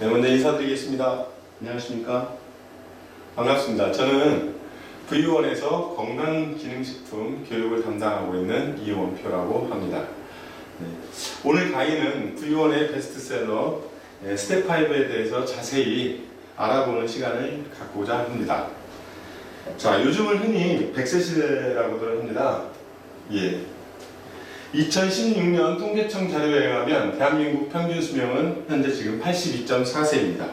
네, 먼저 인사드리겠습니다. 안녕하십니까? 반갑습니다. 저는 V1에서 건강기능식품 교육을 담당하고 있는 이원표라고 합니다. 네, 오늘 강의는 V1의 베스트셀러 스텝 5에 대해서 자세히 알아보는 시간을 갖고자 합니다. 자, 요즘은 흔히 100세 시대라고들 합니다. 예. 2016년 통계청 자료에 의하면 대한민국 평균 수명은 현재 지금 82.4세입니다.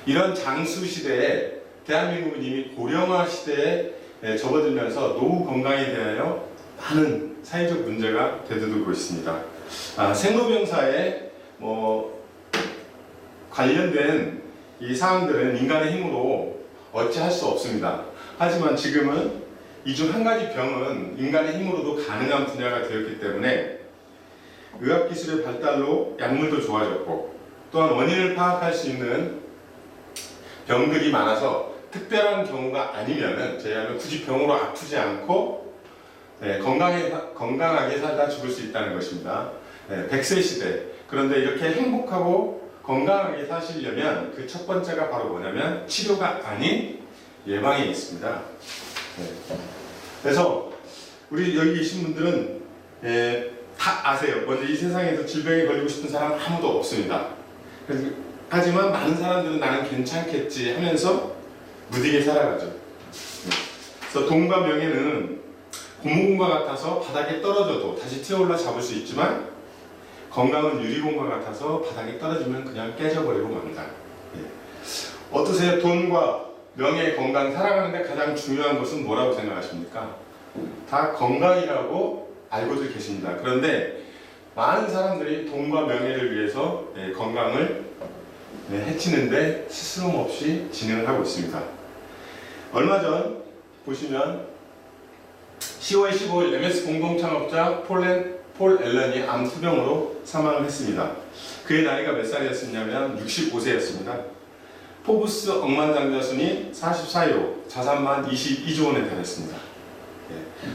이런 장수 시대에 대한민국은 이미 고령화 시대에 접어들면서 노후 건강에 대하여 많은 사회적 문제가 대두되고 있습니다. 생로병사에 관련된 이 사항들은 인간의 힘으로 어찌할 수 없습니다. 하지만 지금은 이 중 한 가지 병은 인간의 힘으로도 가능한 분야가 되었기 때문에 의학기술의 발달로 약물도 좋아졌고 또한 원인을 파악할 수 있는 병들이 많아서 특별한 경우가 아니면은 제하면 굳이 병으로 아프지 않고 건강하게 살다 죽을 수 있다는 것입니다. 100세 시대. 그런데 이렇게 행복하고 건강하게 사시려면 그 첫 번째가 바로 뭐냐면 치료가 아닌 예방에 있습니다. 그래서 우리 여기 계신 분들은 다 아세요. 먼저 이 세상에서 질병에 걸리고 싶은 사람 아무도 없습니다. 하지만 많은 사람들은 나는 괜찮겠지 하면서 무디게 살아가죠. 그래서 돈과 명예는 고무공과 같아서 바닥에 떨어져도 다시 튀어올라 잡을 수 있지만 건강은 유리공과 같아서 바닥에 떨어지면 그냥 깨져버리고 맙니다. 어떠세요? 돈과 명예, 건강, 살아가는데 가장 중요한 것은 뭐라고 생각하십니까? 다 건강이라고 알고들 계십니다. 그런데 많은 사람들이 돈과 명예를 위해서 건강을 해치는데 스스럼 없이 진행을 하고 있습니다. 얼마 전 보시면 10월 15일 MS 공동창업자 폴 앨런이 암 투병으로 사망을 했습니다. 그의 나이가 몇 살이었냐면 65세였습니다. 포브스 억만장자순위 44위로 자산만 22조 원에 달했습니다.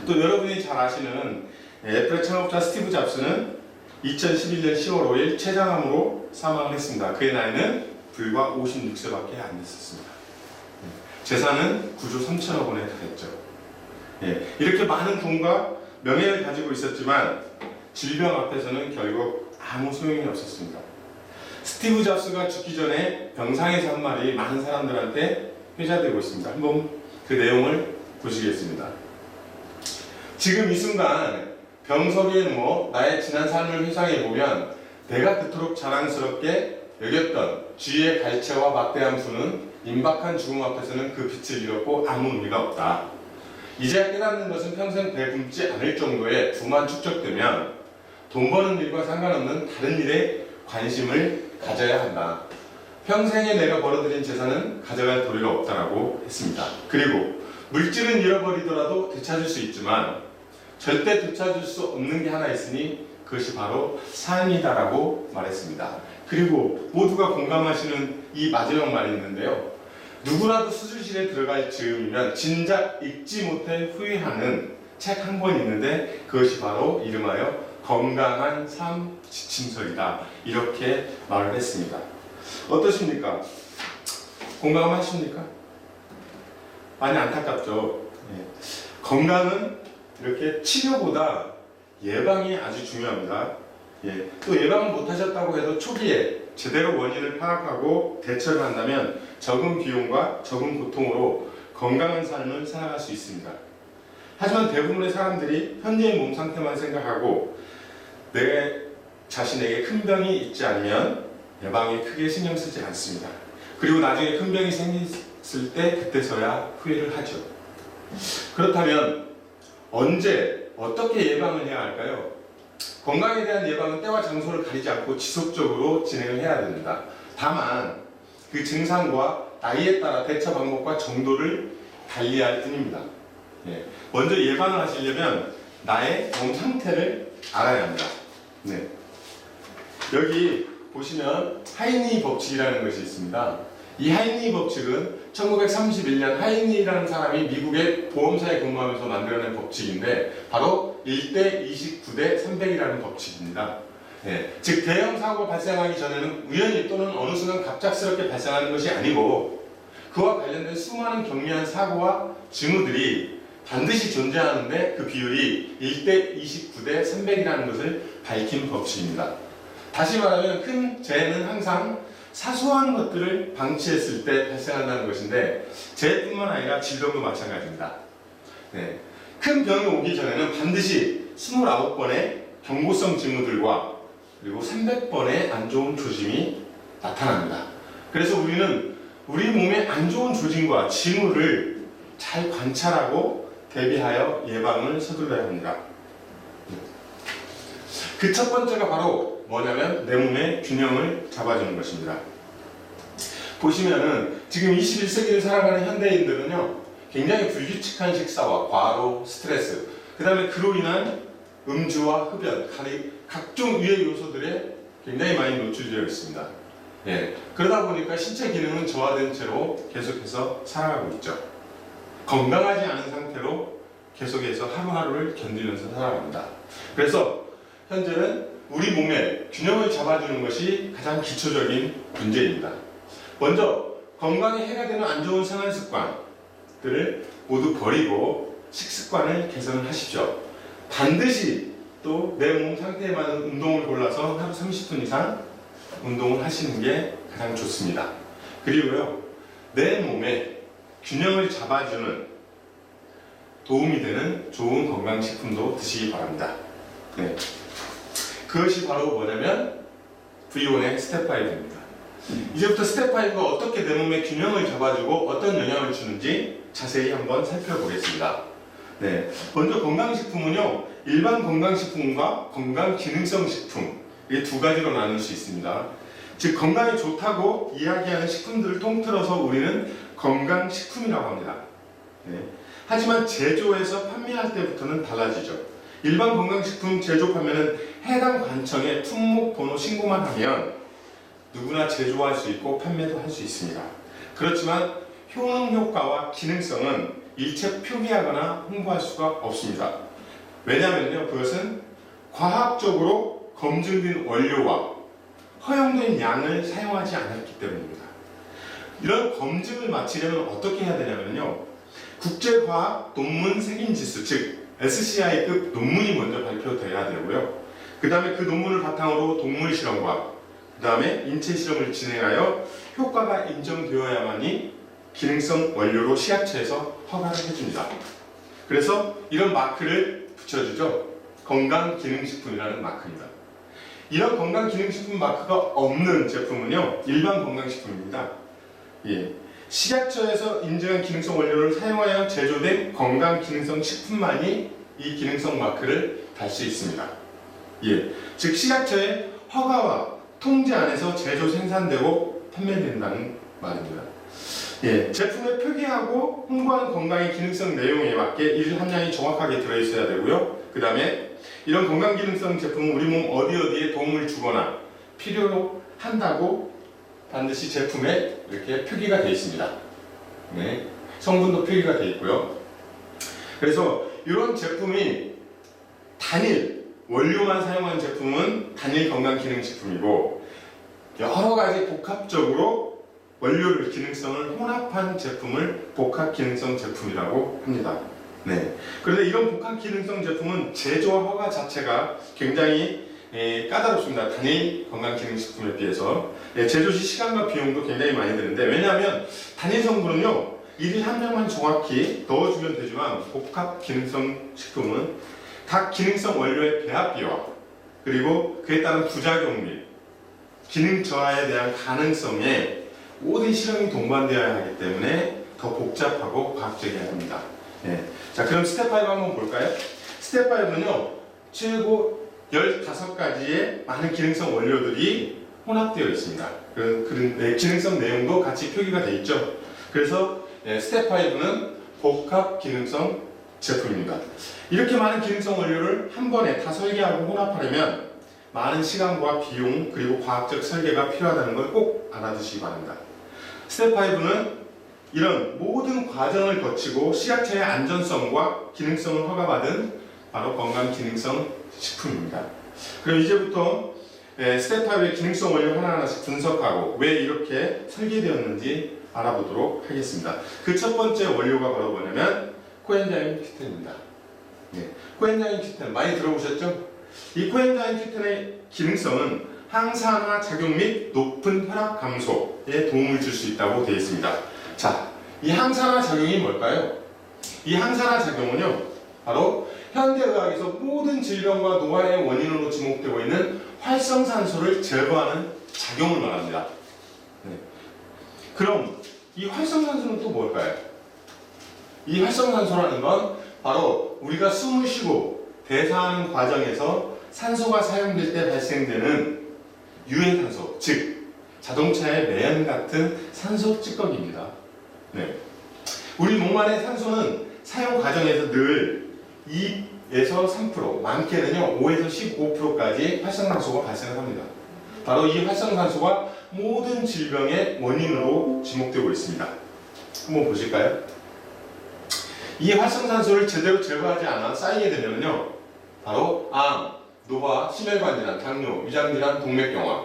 또 여러분이 잘 아시는 애플의 창업자 스티브 잡스는 2011년 10월 5일 췌장암으로 사망을 했습니다. 그의 나이는 불과 56세밖에 안 됐었습니다. 재산은 9조 3천억 원에 달했죠. 이렇게 많은 돈과 명예를 가지고 있었지만 질병 앞에서는 결국 아무 소용이 없었습니다. 스티브 잡스가 죽기 전에 병상에서 한 말이 많은 사람들한테 회자되고 있습니다. 한번 그 내용을 보시겠습니다. 지금 이 순간 병석 위에 누워 나의 지난 삶을 회상해보면 내가 그토록 자랑스럽게 여겼던 쥐의 갈채와 막대한 부는 임박한 죽음 앞에서는 그 빛을 잃었고 아무 의미가 없다. 이제야 깨닫는 것은 평생 배 굶지 않을 정도의 부만 축적되면 돈 버는 일과 상관없는 다른 일에 관심을 가져야 한다. 평생에 내가 벌어들인 재산은 가져갈 도리가 없다라고 했습니다. 그리고 물질은 잃어버리더라도 되찾을 수 있지만 절대 되찾을 수 없는 게 하나 있으니 그것이 바로 삶이다라고 말했습니다. 그리고 모두가 공감하시는 이 마지막 말이 있는데요. 누구라도 수술실에 들어갈 즈음이면 진작 읽지 못해 후회하는 책 한 권 있는데 그것이 바로 이름하여 건강한 삶 지침서이다. 이렇게 말을 했습니다. 어떠십니까? 공감하십니까? 많이 안타깝죠. 건강은 이렇게 치료보다 예방이 아주 중요합니다. 또 예방을 못하셨다고 해도 초기에 제대로 원인을 파악하고 대처를 한다면 적은 비용과 적은 고통으로 건강한 삶을 살아갈 수 있습니다. 하지만 대부분의 사람들이 현재의 몸 상태만 생각하고 내 자신에게 큰 병이 있지 않으면 예방에 크게 신경 쓰지 않습니다. 그리고 나중에 큰 병이 생겼을 때 그때서야 후회를 하죠. 그렇다면 언제 어떻게 예방을 해야 할까요? 건강에 대한 예방은 때와 장소를 가리지 않고 지속적으로 진행을 해야 됩니다. 다만 그 증상과 나이에 따라 대처 방법과 정도를 달리할 뿐입니다. 먼저 예방을 하시려면 나의 몸 상태를 알아야 합니다. 여기 보시면 하이니 법칙이라는 것이 있습니다. 이 하이니 법칙은 1931년 하이니라는 사람이 미국의 보험사에 근무하면서 만들어낸 법칙인데 바로 1대 29대 300이라는 법칙입니다. 즉 대형 사고가 발생하기 전에는 우연히 또는 어느 순간 갑작스럽게 발생하는 것이 아니고 그와 관련된 수많은 경미한 사고와 징후들이 반드시 존재하는데 그 비율이 1대 29대 300이라는 것을 밝힌 법칙입니다. 다시 말하면 큰 재해는 항상 사소한 것들을 방치했을 때 발생한다는 것인데 재해뿐만 아니라 질병도 마찬가지입니다. 큰 병이 오기 전에는 반드시 29번의 경고성 징후들과 그리고 300번의 안 좋은 조짐이 나타납니다. 그래서 우리는 우리 몸의 안 좋은 조짐과 징후를 잘 관찰하고 대비하여 예방을 서둘러야 합니다. 그 첫 번째가 바로 뭐냐면 내 몸의 균형을 잡아주는 것입니다. 보시면은 지금 21세기를 살아가는 현대인들은요 굉장히 불규칙한 식사와 과로, 스트레스, 그 다음에 그로 인한 음주와 흡연, 각종 유해 요소들에 굉장히 많이 노출되어 있습니다. 그러다 보니까 신체 기능은 저하된 채로 계속해서 살아가고 있죠. 건강하지 않은 상태로 계속해서 하루하루를 견디면서 살아갑니다. 그래서 현재는 우리 몸의 균형을 잡아주는 것이 가장 기초적인 문제입니다. 먼저 건강에 해가 되는 안 좋은 생활 습관들을 모두 버리고 식습관을 개선하십시오. 반드시 또 내 몸 상태에 맞는 운동을 골라서 하루 30분 이상 운동을 하시는 게 가장 좋습니다. 그리고요, 내 몸에 균형을 잡아주는 도움이 되는 좋은 건강식품도 드시기 바랍니다. 그것이 바로 뭐냐면 V1의 스텝 5입니다. 이제부터 스텝 5가 어떻게 내 몸의 균형을 잡아주고 어떤 영향을 주는지 자세히 한번 살펴보겠습니다. 먼저 건강식품은요, 일반 건강식품과 건강기능성 식품, 이 두 가지로 나눌 수 있습니다. 즉 건강에 좋다고 이야기하는 식품들을 통틀어서 우리는 건강식품이라고 합니다. 하지만 제조해서 판매할 때부터는 달라지죠. 일반 건강식품 제조 판매는 해당 관청에 품목 번호 신고만 하면 누구나 제조할 수 있고 판매도 할 수 있습니다. 그렇지만 효능 효과와 기능성은 일체 표기하거나 홍보할 수가 없습니다. 왜냐하면요, 그것은 과학적으로 검증된 원료와 허용된 양을 사용하지 않았기 때문입니다. 이런 검증을 마치려면 어떻게 해야 되냐면요, 국제과학 논문 책임지수, 즉 SCI급 논문이 먼저 발표돼야 되고요. 그 다음에 그 논문을 바탕으로 동물 실험과 그 다음에 인체 실험을 진행하여 효과가 인정되어야만이 기능성 원료로 식약처에서 허가를 해줍니다. 그래서 이런 마크를 붙여주죠. 건강기능식품이라는 마크입니다. 이런 건강기능식품 마크가 없는 제품은요, 일반 건강식품입니다. 식약처에서 인증한 기능성 원료를 사용하여 제조된 건강기능성 식품만이 이 기능성 마크를 달 수 있습니다. 즉 식약처의 허가와 통제 안에서 제조 생산되고 판매된다는 말입니다. 제품에 표기하고 홍보하는 건강의 기능성 내용에 맞게 일일 함량이 정확하게 들어있어야 되고요. 그 다음에 이런 건강기능성 제품은 우리 몸 어디에 도움을 주거나 필요로 한다고 반드시 제품에 이렇게 표기가 되어 있습니다. 성분도 표기가 되어 있고요. 그래서 이런 제품이 단일 원료만 사용한 제품은 단일 건강기능식품이고, 여러 가지 복합적으로 원료를 기능성을 혼합한 제품을 복합기능성 제품이라고 합니다. 그런데 이런 복합기능성 제품은 제조와 허가 자체가 굉장히 까다롭습니다. 단일 건강기능식품에 비해서. 제조 시 시간과 비용도 굉장히 많이 드는데, 왜냐하면 단일 성분은요, 일일 함량만 정확히 넣어주면 되지만 복합기능성 식품은 각 기능성 원료의 배합비와 그리고 그에 따른 부작용 및 기능 저하에 대한 가능성에 모든 실험이 동반되어야 하기 때문에 더 복잡하고 과학적이어야 합니다. 자, 그럼 스텝 5 한번 볼까요? 스텝 5는요, 최고 15가지의 많은 기능성 원료들이 혼합되어 있습니다. 그런 기능성 내용도 같이 표기가 되어 있죠. 그래서 스텝 5는 복합 기능성 제품입니다. 이렇게 많은 기능성 원료를 한 번에 다 설계하고 혼합하려면 많은 시간과 비용 그리고 과학적 설계가 필요하다는 걸 꼭 알아두시기 바랍니다. 스텝 5는 이런 모든 과정을 거치고 식약처의 안전성과 기능성을 허가받은 바로 건강기능성 식품입니다. 그럼 이제부터 스텝 5의 기능성 원료 하나하나씩 분석하고 왜 이렇게 설계되었는지 알아보도록 하겠습니다. 그 첫 번째 원료가 바로 뭐냐면 코엔자임 Q10입니다. 코엔자임 Q10 많이 들어보셨죠? 이 코엔자임 Q10의 기능성은 항산화 작용 및 높은 혈압 감소에 도움을 줄 수 있다고 되어 있습니다. 자, 이 항산화 작용이 뭘까요? 이 항산화 작용은요, 바로 현대의학에서 모든 질병과 노화의 원인으로 지목되고 있는 활성산소를 제거하는 작용을 말합니다. 그럼 이 활성산소는 또 뭘까요? 이 활성산소라는 건 바로 우리가 숨을 쉬고 대사하는 과정에서 산소가 사용될 때 발생되는 유해산소, 즉 자동차의 매연 같은 산소 찌꺼기입니다. 우리 몸 안의 산소는 사용 과정에서 늘 2에서 3%, 많게는요 5에서 15%까지 활성산소가 발생을 합니다. 바로 이 활성산소가 모든 질병의 원인으로 지목되고 있습니다. 한번 보실까요? 이 활성산소를 제대로 제거하지 않아 쌓이게 되면요, 바로 암, 노화, 심혈관 질환, 당뇨, 위장질환, 동맥경화,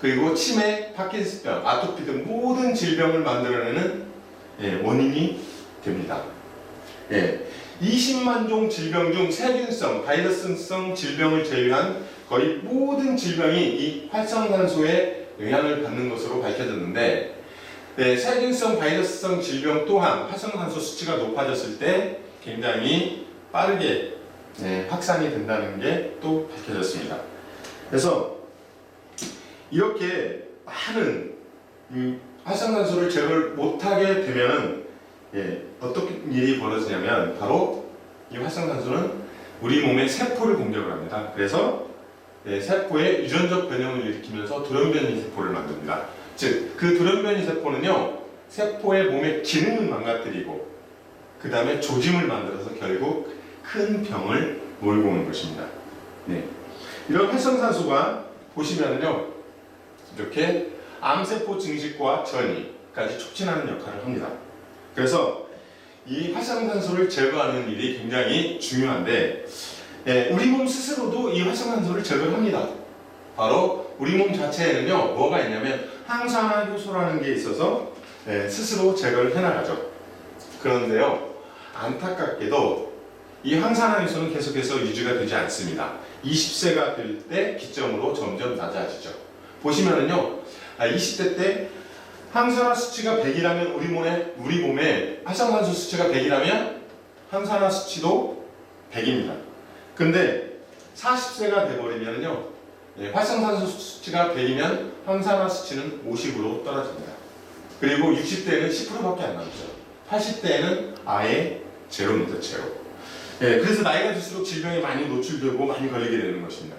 그리고 치매, 파킨슨병, 아토피 등 모든 질병을 만들어내는 원인이 됩니다. 20만 종 질병 중 세균성, 바이러스성 질병을 제외한 거의 모든 질병이 이 활성산소의 영향을 받는 것으로 밝혀졌는데, 세균성, 바이러스성 질병 또한 활성산소 수치가 높아졌을 때 굉장히 빠르게 확산이 된다는 게 또 밝혀졌습니다. 그래서 이렇게 많은 활성산소를 제거를 못하게 되면 어떤 일이 벌어지냐면 바로 이 활성산소는 우리 몸의 세포를 공격을 합니다. 그래서 세포에 유전적 변형을 일으키면서 돌연변이 세포를 만듭니다. 즉, 그 돌연변이 세포는요, 세포의 몸의 기능을 망가뜨리고 그 다음에 조짐을 만들어서 결국 큰 병을 몰고 오는 것입니다. 이런 활성산소가 보시면요, 이렇게 암세포 증식과 전이까지 촉진하는 역할을 합니다. 그래서 이 활성산소를 제거하는 일이 굉장히 중요한데, 우리 몸 스스로도 이 활성산소를 제거합니다. 바로 우리 몸 자체에는요, 뭐가 있냐면 항산화 효소라는 게 있어서 스스로 제거를 해나가죠. 그런데요, 안타깝게도 이 항산화 효소는 계속해서 유지가 되지 않습니다. 20세가 될 때 기점으로 점점 낮아지죠. 보시면은요, 20대 때 항산화 수치가 100이라면 우리 몸에 활성산소 수치가 100이라면 항산화 수치도 100입니다. 근데 40세가 돼버리면요, 활성산소 수치가 100이면 항산화 수치는 50으로 떨어집니다. 그리고 60대에는 10%밖에 안 남죠. 80대에는 아예 제로입니다. 제로. 그래서 나이가 들수록 질병에 많이 노출되고 많이 걸리게 되는 것입니다.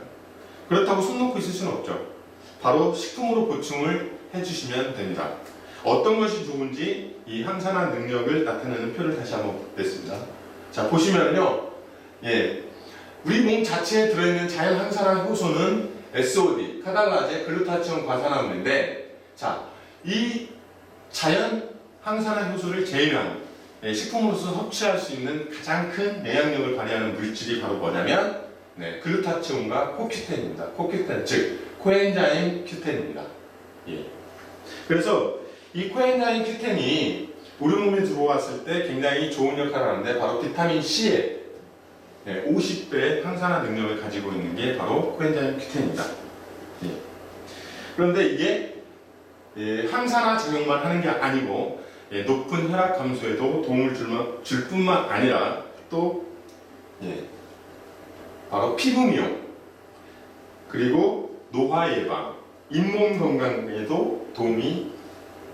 그렇다고 손 놓고 있을 수는 없죠. 바로 식품으로 보충을 해주시면 됩니다. 어떤 것이 좋은지 이 항산화 능력을 나타내는 표를 다시 한번 냈습니다. 자, 보시면요, 우리 몸 자체에 들어있는 자연 항산화 효소는 SOD, 카달라제, 글루타치온 과산화물인데, 자, 이 자연 항산화 효소를 제외한 식품으로서 섭취할 수 있는 가장 큰 영향력을 발휘하는 물질이 바로 뭐냐면 글루타치온과 코큐텐입니다. 코큐텐, 즉 코엔자임 Q10입니다. 그래서 이 코엔자임 Q10이 우리 몸에 들어왔을 때 굉장히 좋은 역할을 하는데, 바로 비타민 C의 50배 항산화 능력을 가지고 있는 게 바로 코엔자임 Q10입니다. 그런데 이게 항산화 작용만 하는 게 아니고 높은 혈압 감소에도 도움을 줄 뿐만 아니라 또 바로 피부 미용, 그리고 노화 예방, 잇몸 건강에도 도움이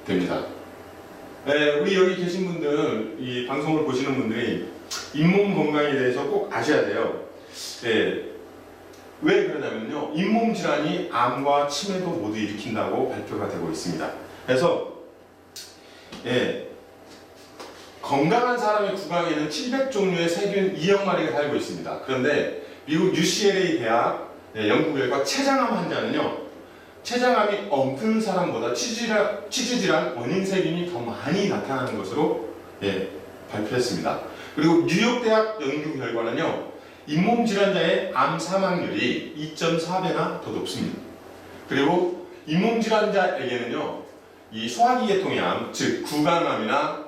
됩니다. 우리 여기 계신 분들, 이 방송을 보시는 분들이 잇몸 건강에 대해서 꼭 아셔야 돼요. 왜 그러냐면요, 잇몸 질환이 암과 치매도 모두 일으킨다고 발표가 되고 있습니다. 그래서 건강한 사람의 구강에는 700종류의 세균 2억 마리가 살고 있습니다. 그런데 미국 UCLA 대학 연구 결과 췌장암 환자는요, 췌장암이 엉픈 사람보다 치주질환 원인 세균이 더 많이 나타나는 것으로 발표했습니다. 그리고 뉴욕대학 연구 결과는요, 잇몸 질환자의 암 사망률이 2.4배나 더 높습니다. 그리고 잇몸 질환자에게는요, 이 소화기계통의 암, 즉 구강암이나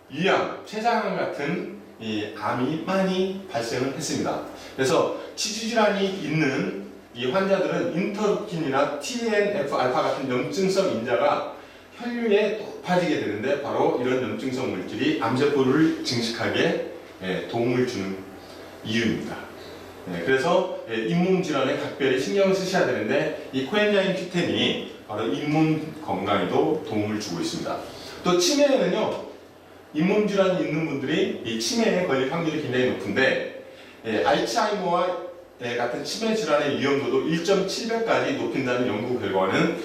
위암, 췌장암 같은 이 암이 많이 발생을 했습니다. 그래서 치주 질환이 있는 이 환자들은 인터루킨이나 TNF-알파 같은 염증성 인자가 혈류에 높아지게 되는데 바로 이런 염증성 물질이 암세포를 증식하게 도움을 주는 이유입니다. 그래서 잇몸 질환에 각별히 신경을 쓰셔야 되는데 이 코엔자임 Q10이 바로 잇몸 건강에도 도움을 주고 있습니다. 또 치매에는요, 잇몸 질환이 있는 분들이 이 치매에 걸릴 확률이 굉장히 높은데 알츠하이머와 같은 치매 질환의 위험도도 1.7배까지 높인다는 연구 결과는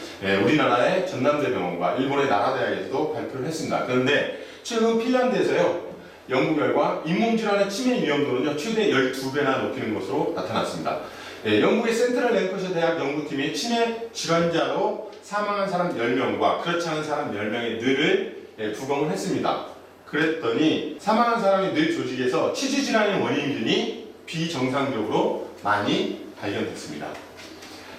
우리나라의 전남대병원과 일본의 나라대학에서도 발표를 했습니다. 그런데 최근 핀란드에서요, 연구 결과 잇몸 질환의 치매 위험도는요, 최대 12배나 높이는 것으로 나타났습니다. 영국의 센트럴 랭커셔 대학 연구팀이 치매 질환자로 사망한 사람 10명과 그렇지 않은 사람 10명의 뇌를 부검을 했습니다. 그랬더니 사망한 사람의 뇌 조직에서 치주 질환의 원인균이 비정상적으로 많이 발견됐습니다.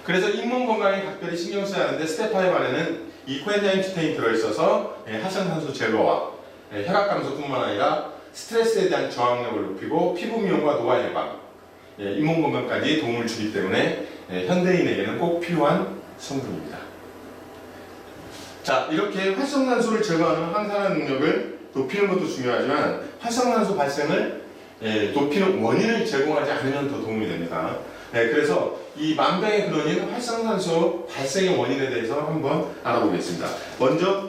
그래서 잇몸 건강에 각별히 신경 써야 하는데 스텝 5 안에는 이 코엔자임 Q10이 들어있어서 활성산소 제거와 혈압 감소뿐만 아니라 스트레스에 대한 저항력을 높이고 피부 미용과 노화 예방, 잇몸 건강까지 도움을 주기 때문에 현대인에게는 꼭 필요한 성분입니다. 자, 이렇게 활성산소를 제거하는 항산화 능력을 높이는 것도 중요하지만 활성산소 발생을 높이는 원인을 제공하지 않으면 더 도움이 됩니다. 그래서 이 만병의 근원인 활성산소 발생의 원인에 대해서 한번 알아보겠습니다. 먼저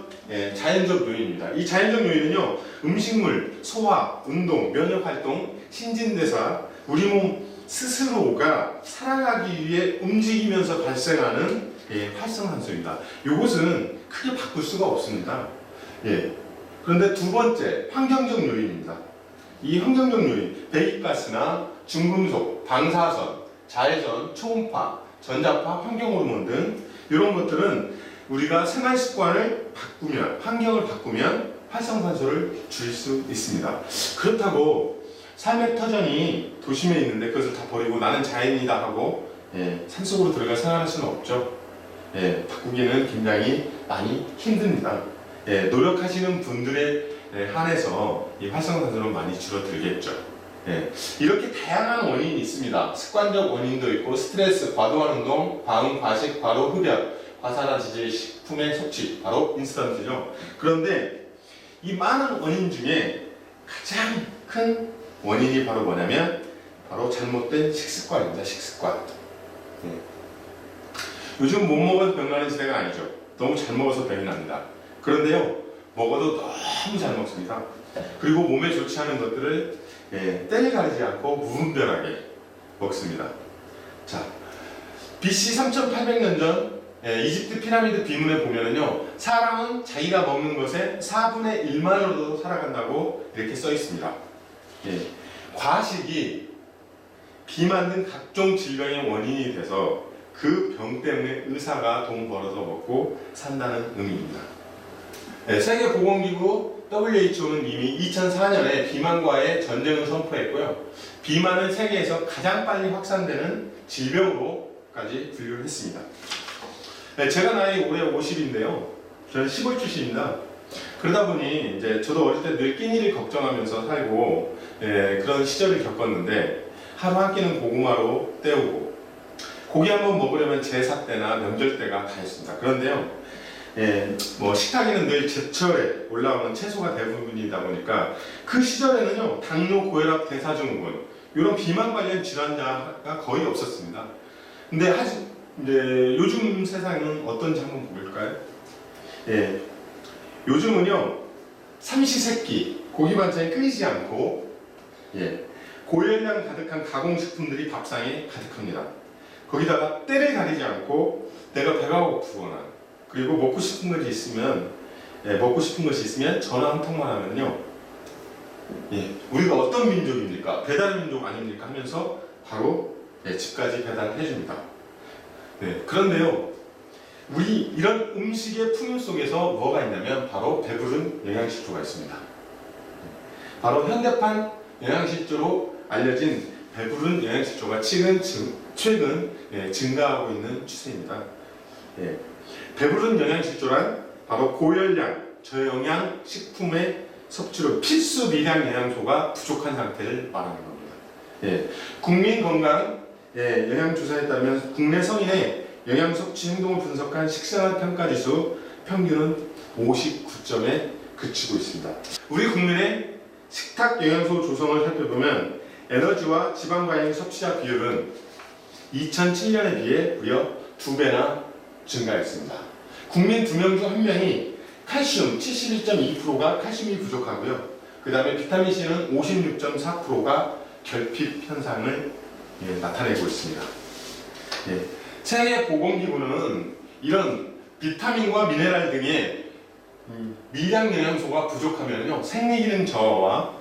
자연적 요인입니다. 이 자연적 요인은요, 음식물, 소화, 운동, 면역활동, 신진대사, 우리 몸 스스로가 살아가기 위해 움직이면서 발생하는 활성산소입니다. 이것은 크게 바꿀 수가 없습니다. 그런데 두 번째, 환경적 요인입니다. 이 환경적 요인, 배기가스나 중금속, 방사선, 자외선, 초음파, 전자파, 환경호르몬 등 이런 것들은 우리가 생활 습관을 바꾸면, 환경을 바꾸면 활성산소를 줄일 수 있습니다. 그렇다고 삶의 터전이 도심에 있는데 그것을 다 버리고 나는 자연이다 하고 산속으로 들어가 생활할 수는 없죠. 바꾸기는 굉장히 많이 힘듭니다. 노력하시는 분들에 한해서 이 활성산소는 많이 줄어들겠죠. 이렇게 다양한 원인이 있습니다. 습관적 원인도 있고 스트레스, 과도한 운동, 과음, 과식, 과로, 흡연, 과산화지제 식품의 섭취, 바로 인스턴트죠. 그런데 이 많은 원인 중에 가장 큰 원인이 바로 뭐냐면 바로 잘못된 식습관입니다. 식습관. 요즘 못 먹어도 병 나는 시대가 아니죠. 너무 잘 먹어서 병이 납니다. 그런데요, 먹어도 너무 잘 먹습니다. 그리고 몸에 좋지 않은 것들을 때를 가리지 않고 무분별하게 먹습니다. 자, BC 3800년 전 이집트 피라미드 비문에 보면은요, 사람은 자기가 먹는 것의 4분의 1만으로도 살아간다고 이렇게 써 있습니다. 과식이 비만 등 각종 질병의 원인이 돼서 그 병 때문에 의사가 돈 벌어서 먹고 산다는 의미입니다. 세계보건기구 WHO는 이미 2004년에 비만과의 전쟁을 선포했고요. 비만은 세계에서 가장 빨리 확산되는 질병으로까지 분류를 했습니다. 제가 나이 올해 50인데요. 저는 시골 출신입니다. 그러다 보니 이제 저도 어릴 때 늘 끼니를 걱정하면서 살고 그런 시절을 겪었는데 하루 한 끼는 고구마로 때우고 고기 한번 먹으려면 제사 때나 명절 때가 다 있습니다. 그런데요, 뭐 식탁에는 늘 제철에 올라오는 채소가 대부분이다 보니까 그 시절에는요, 당뇨, 고혈압, 대사증후군 이런 비만 관련 질환자가 거의 없었습니다. 근데 이제 요즘 세상은 어떤지 한번 볼까요? 요즘은요, 삼시세끼 고기 반찬이 끊이지 않고 고열량 가득한 가공식품들이 밥상에 가득합니다. 거기다가 때를 가리지 않고 내가 배가 고프거나 그리고 먹고 싶은 것이 있으면 전화 한 통만 하면요, 우리가 어떤 민족입니까? 배달 민족 아닙니까? 하면서 바로 집까지 배달해 줍니다. 그런데요, 우리 이런 음식의 풍요 속에서 뭐가 있냐면 바로 배부른 영양실조가 있습니다. 바로 현대판 영양실조로 알려진 배부른 영양실조가 최근 증가하고 있는 추세입니다. 예. 배부른 영양실조란 바로 고열량, 저영양 식품의 섭취로 필수 미량 영양소가 부족한 상태를 말하는 겁니다. 예. 국민 건강 영양조사에 따르면 국내 성인의 영양 섭취 행동을 분석한 식생활 평가지수 평균은 59점에 그치고 있습니다. 우리 국민의 식탁 영양소 조성을 살펴보면 에너지와 지방 과잉 섭취자 비율은 2007년에 비해 무려 2배나 증가했습니다. 국민 2명 중 1명이 칼슘 71.2%가 칼슘이 부족하고요. 그 다음에 비타민C는 56.4%가 결핍 현상을 나타내고 있습니다. 세계보건기구는 이런 비타민과 미네랄 등의 미량 영양소가 부족하면요 생리기능 저하와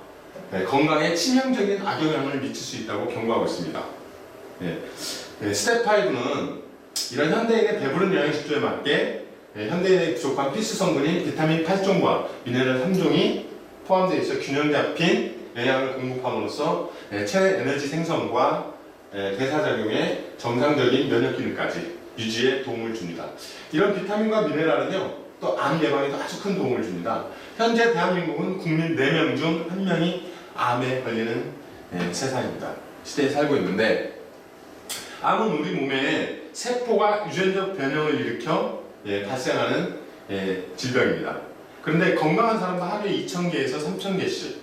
건강에 치명적인 악영향을 미칠 수 있다고 경고하고 있습니다. 스텝 5는 이런 현대인의 배부른 영양실조에 맞게 현대인의 부족한 필수 성분인 비타민 8종과 미네랄 3종이 포함되어 있어 균형 잡힌 영양을 공급함으로써 체내 에너지 생성과 대사작용의 정상적인 면역 기능까지 유지에 도움을 줍니다. 이런 비타민과 미네랄은요 또 암 예방에도 아주 큰 도움을 줍니다. 현재 대한민국은 국민 4명 중 1명이 암에 걸리는 세상입니다. 시대에 살고 있는데 암은 우리 몸에 세포가 유전적 변형을 일으켜 발생하는 질병입니다. 그런데 건강한 사람도 하루에 2,000개에서 3,000개씩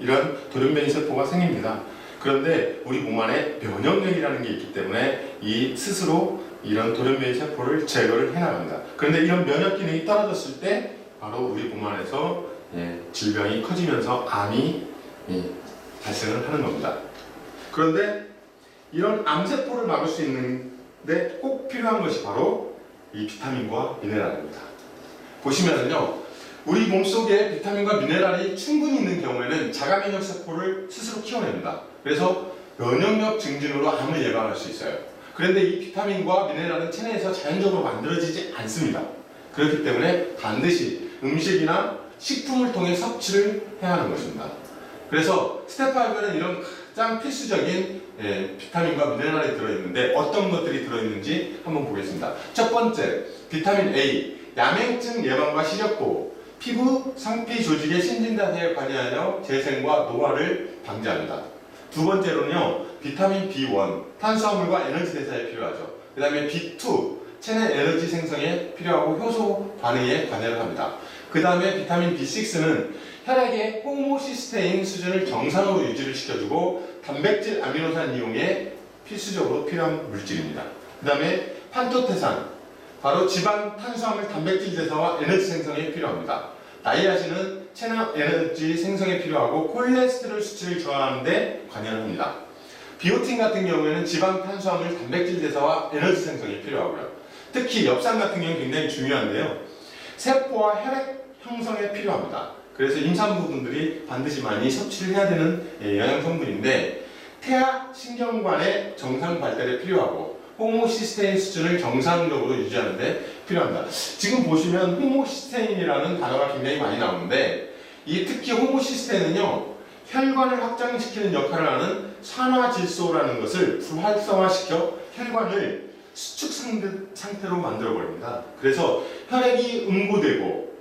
이런 돌연변이 세포가 생깁니다. 그런데 우리 몸 안에 면역력이라는 게 있기 때문에 이 스스로 이런 돌연변이 세포를 제거를 해나갑니다. 그런데 이런 면역 기능이 떨어졌을 때 바로 우리 몸 안에서 질병이 커지면서 암이 발생을 하는 겁니다. 그런데 이런 암세포를 막을 수 있는데 꼭 필요한 것이 바로 이 비타민과 미네랄입니다. 보시면은요 우리 몸속에 비타민과 미네랄이 충분히 있는 경우에는 자가면역 세포를 스스로 키워냅니다. 그래서 면역력 증진으로 암을 예방할 수 있어요. 그런데 이 비타민과 미네랄은 체내에서 자연적으로 만들어지지 않습니다. 그렇기 때문에 반드시 음식이나 식품을 통해 섭취를 해야 하는 것입니다. 그래서 스텝 5에는 이런 가장 필수적인 비타민과 미네랄이 들어있는데 어떤 것들이 들어있는지 한번 보겠습니다. 첫 번째, 비타민 A, 야맹증 예방과 시력 보호, 피부, 상피 조직의 신진대사에 관여하여 재생과 노화를 방지합니다. 두 번째로는요, 비타민 B1, 탄수화물과 에너지 대사에 필요하죠. 그 다음에 B2, 체내 에너지 생성에 필요하고 효소 반응에 관여를 합니다. 그 다음에 비타민 B6는 혈액의 호모시스테인 수준을 정상으로 유지를 시켜주고 단백질 아미노산 이용에 필수적으로 필요한 물질입니다. 그 다음에 판토테산, 바로 지방, 탄수화물, 단백질 대사와 에너지 생성에 필요합니다. 나이아신은 체내 에너지 생성에 필요하고 콜레스테롤 수치를 저하하는 데 관여합니다. 비오틴 같은 경우에는 지방, 탄수화물, 단백질 대사와 에너지 생성에 필요하고요. 특히 엽산 같은 경우는 굉장히 중요한데요. 세포와 혈액 형성에 필요합니다. 그래서 임산부분들이 반드시 많이 섭취를 해야 되는 영양 성분인데 태아 신경관의 정상 발달에 필요하고 호모시스테인 수준을 정상적으로 유지하는 데 필요합니다. 지금 보시면 호모시스테인이라는 단어가 굉장히 많이 나오는데 이 특히 호모시스테인은요 혈관을 확장시키는 역할을 하는 산화질소라는 것을 불활성화시켜 혈관을 수축 상태로 만들어 버립니다. 그래서 혈액이 응고되고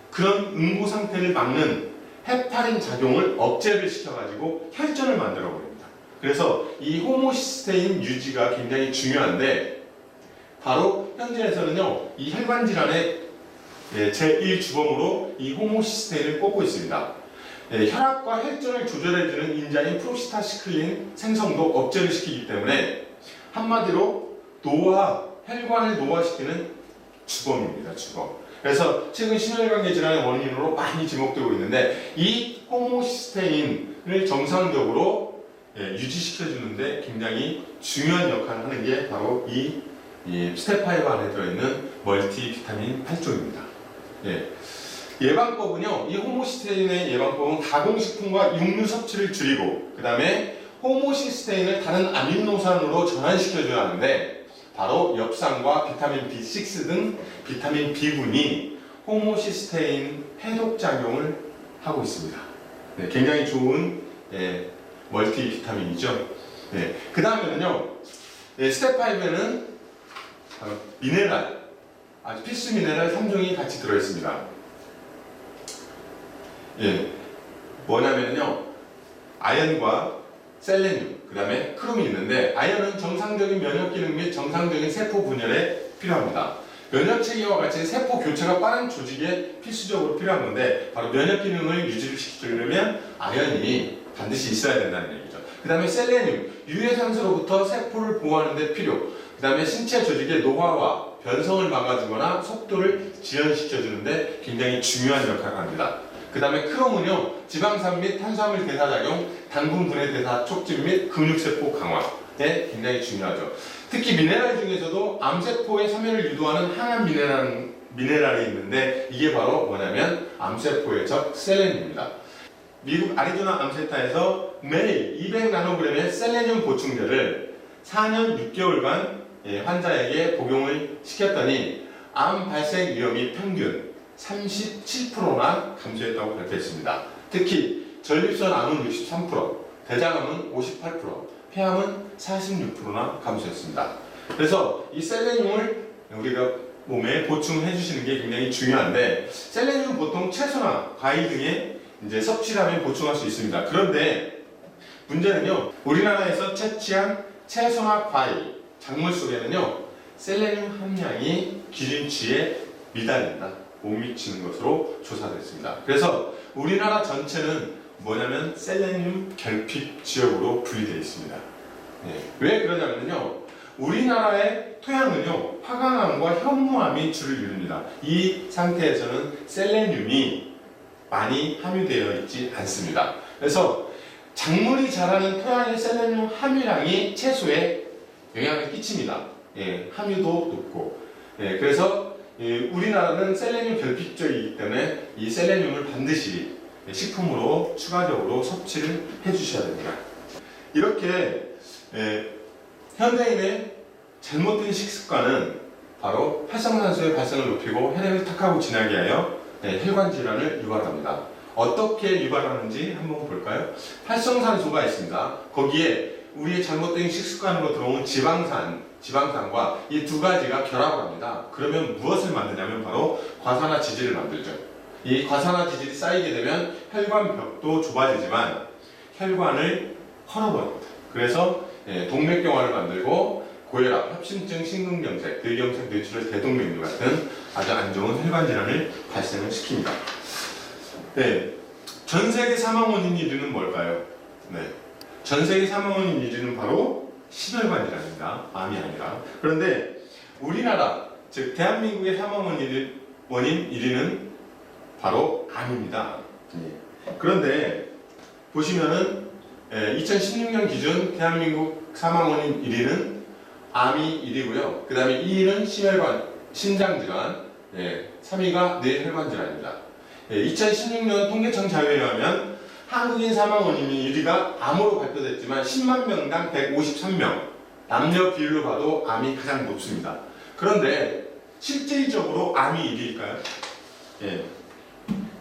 그런 응고 상태를 막는 헤파린 작용을 억제를 시켜가지고 혈전을 만들어 버립니다. 그래서 이 호모시스테인 유지가 굉장히 중요한데 바로 현재에서는요 이 혈관 질환의 제1주범으로 이 호모시스테인을 꼽고 있습니다. 혈압과 혈전을 조절해주는 인자인 프록시타시클린 생성도 억제를 시키기 때문에 한마디로 혈관을 노화시키는 주범입니다. 주범. 그래서 최근 심혈관계 질환의 원인으로 많이 지목되고 있는데 이 호모시스테인을 정상적으로 유지시켜주는데 굉장히 중요한 역할을 하는 게 바로 이 스텝 5 안에 들어있는 멀티 비타민 8종입니다. 예방법은요, 이 호모시스테인의 예방법은 가공식품과 육류 섭취를 줄이고 그 다음에 호모시스테인을 다른 아미노산으로 전환시켜줘야 하는데 바로 엽산과 비타민 B6 등 비타민 B군이 호모시스테인 해독작용을 하고 있습니다. 굉장히 좋은 멀티 비타민이죠. 그 다음에는요, 스텝 5에는 미네랄, 아주 필수 미네랄 3종이 같이 들어있습니다. 예, 뭐냐면요, 아연과 셀레늄, 그 다음에 크롬이 있는데, 아연은 정상적인 면역 기능 및 정상적인 세포 분열에 필요합니다. 면역 체계와 같이 세포 교체가 빠른 조직에 필수적으로 필요한 건데, 바로 면역 기능을 유지를 시키려면 아연이 반드시 있어야 된다는 얘기죠. 그 다음에 셀레늄, 유해산소로부터 세포를 보호하는 데 필요. 그 다음에 신체 조직의 노화와 변성을 막아주거나 속도를 지연시켜주는데 굉장히 중요한 역할을 합니다. 그 다음에 크롬은요, 지방산 및 탄수화물 대사작용, 당분 분해 대사 촉진 및 근육세포 강화에 굉장히 중요하죠. 특히 미네랄 중에서도 암세포의 사멸을 유도하는 항암 미네랄이 있는데, 이게 바로 뭐냐면 암세포의 적 셀레늄입니다. 미국 아리조나 암센터에서 매일 200나노그램의 셀레늄 보충제를 4년 6개월간 환자에게 복용을 시켰더니 암 발생 위험이 평균 37%나 감소했다고 발표했습니다. 특히 전립선 암은 63%, 대장암은 58%, 폐암은 46%나 감소했습니다. 그래서 이 셀레늄을 우리가 몸에 보충해 주시는 게 굉장히 중요한데, 셀레늄은 보통 채소나 과일 등에 이제 섭취를 하면 보충할 수 있습니다. 그런데 문제는요, 우리나라에서 채취한 채소나 과일, 작물 속에는요, 셀레늄 함량이 기준치에 미달린다, 못 미치는 것으로 조사됐습니다. 그래서 우리나라 전체는 뭐냐면 셀레늄 결핍 지역으로 분리되어 있습니다. 왜 그러냐면요, 우리나라의 토양은요, 화강암과 현무암이 주를 이룹니다. 이 상태에서는 셀레늄이 많이 함유되어 있지 않습니다. 그래서 작물이 자라는 토양의 셀레늄 함유량이 채소에 영향을 끼칩니다. 함유도 높고. 그래서 우리나라는 셀레늄 결핍적이기 때문에 이 셀레늄을 반드시 식품으로 추가적으로 섭취를 해주셔야 됩니다. 이렇게 현대인의 잘못된 식습관은 바로 활성산소의 발생을 높이고 혈액을 탁하고 지나게 하여 혈관 질환을 유발합니다. 어떻게 유발하는지 한번 볼까요? 활성산소가 있습니다. 거기에 우리의 잘못된 식습관으로 들어온 지방산과 이 두 가지가 결합을 합니다. 그러면 무엇을 만드냐면 바로 과산화지질을 만들죠. 이 과산화지질이 쌓이게 되면 혈관벽도 좁아지지만 혈관을 헐어버립니다. 그래서 동맥경화를 만들고 고혈압, 협심증, 심근경색, 뇌경색, 뇌출혈, 대동맥류 같은 아주 안 좋은 혈관 질환을 발생을 시킵니다. 전 세계 사망 원인 1위는 뭘까요? 전 세계 사망 원인 1위는 바로 심혈관 질환입니다. 암이 아니라. 그런데 우리나라, 즉 대한민국의 사망 원인 1위는 바로 암입니다. 그런데 보시면은 2016년 기준 대한민국 사망 원인 1위는 암이 1위고요. 그 다음에 2위는 심장질환, 3위가 뇌혈관 질환입니다. 2016년 통계청 자료에 의하면 한국인 사망 원인 1위가 암으로 발표됐지만 10만 명당 153명, 남녀 비율로 봐도 암이 가장 높습니다. 그런데 실질적으로 암이 1위일까요?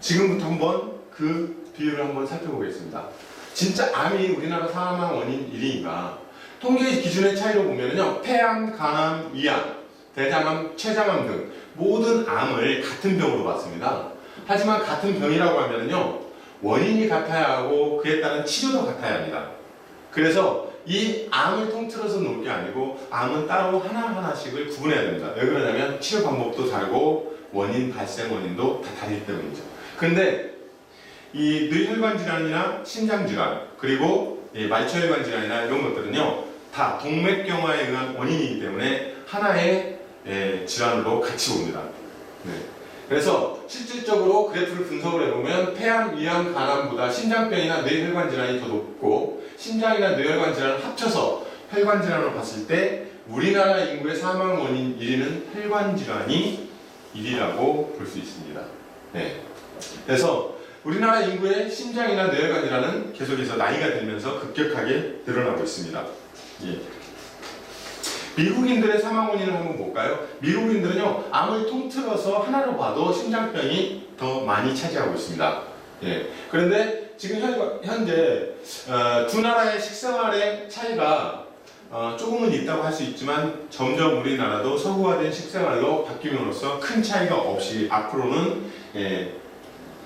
지금부터 한번 그 비율을 한번 살펴보겠습니다. 진짜 암이 우리나라 사망 원인 1위인가? 통계 기준의 차이로 보면요, 폐암, 간암, 위암, 대장암, 췌장암 등 모든 암을 같은 병으로 봤습니다. 하지만 같은 병이라고 하면요, 원인이 같아야 하고 그에 따른 치료도 같아야 합니다. 그래서 이 암을 통틀어서 놓을 게 아니고 암은 따로 하나하나씩을 구분해야 됩니다. 왜 그러냐면 치료 방법도 다르고 원인, 발생 원인도 다 다르기 때문이죠. 근데 이 뇌혈관 질환이나 심장 질환, 그리고 말초혈관 질환이나 이런 것들은요, 다 동맥경화에 의한 원인이기 때문에 하나의 질환으로 같이 옵니다. 그래서 실질적으로 그래프를 분석을 해보면 폐암, 위암, 간암보다 심장병이나 뇌혈관 질환이 더 높고, 심장이나 뇌혈관 질환을 합쳐서 혈관 질환으로 봤을 때 우리나라 인구의 사망 원인 1위는 혈관 질환이 1위라고 볼 수 있습니다. 그래서 우리나라 인구의 심장이나 뇌혈관 질환은 계속해서 나이가 들면서 급격하게 늘어나고 있습니다. 미국인들의 사망 원인을 한번 볼까요? 미국인들은요, 암을 통틀어서 하나로 봐도 심장병이 더 많이 차지하고 있습니다. 그런데 지금 현재 두 나라의 식생활의 차이가 조금은 있다고 할 수 있지만 점점 우리나라도 서구화된 식생활로 바뀜으로써 큰 차이가 없이 앞으로는